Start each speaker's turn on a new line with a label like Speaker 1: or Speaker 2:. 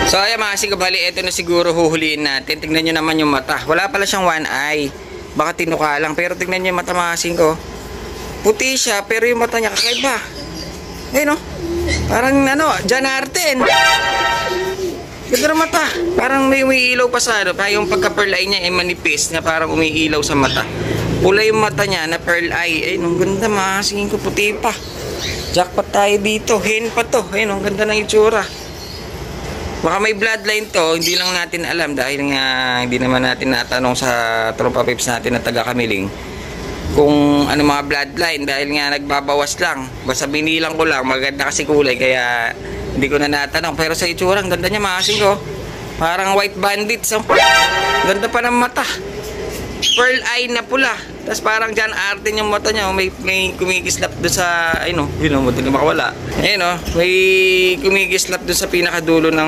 Speaker 1: So ayan mga kasing kabali, ito na siguro huhuliin natin. Tignan nyo naman yung mata. Wala pala siyang one eye. Baka tinuka lang. Pero tignan nyo yung mata mga kasing ko. Puti siya pero yung mata niya kakaiba. Ayun o. Parang ano, John Arten. Ganda ng mata. Parang may umiilaw pa sa ano. Kaya yung pagka-pearl eye niya ay manipis na parang umiilaw sa mata. Pula yung mata niya na pearl eye. Ayun, ang ganda mga kasing ko. Puti pa. Jackpot tayo dito. Hen pa to. Ayun, ang ganda ng itsura. Baka may bloodline to, hindi lang natin alam dahil nga hindi naman natin natanong sa tropa pips natin na taga Kamiling kung ano mga bloodline dahil nga nagbabawas lang. Basta binilang ko lang, maganda kasi kulay kaya hindi ko na natanong. Pero sa itsura, ang ganda niya mga kasing ko. Parang white bandit. So, ganda pa ng mata. Pearl eye na pula. Tapos parang John Arten yung mata niya. May kumikislap doon sa, ayun o, yun o, hindi makawala. Ayun o, may kumikislap doon sa pinakadulo ng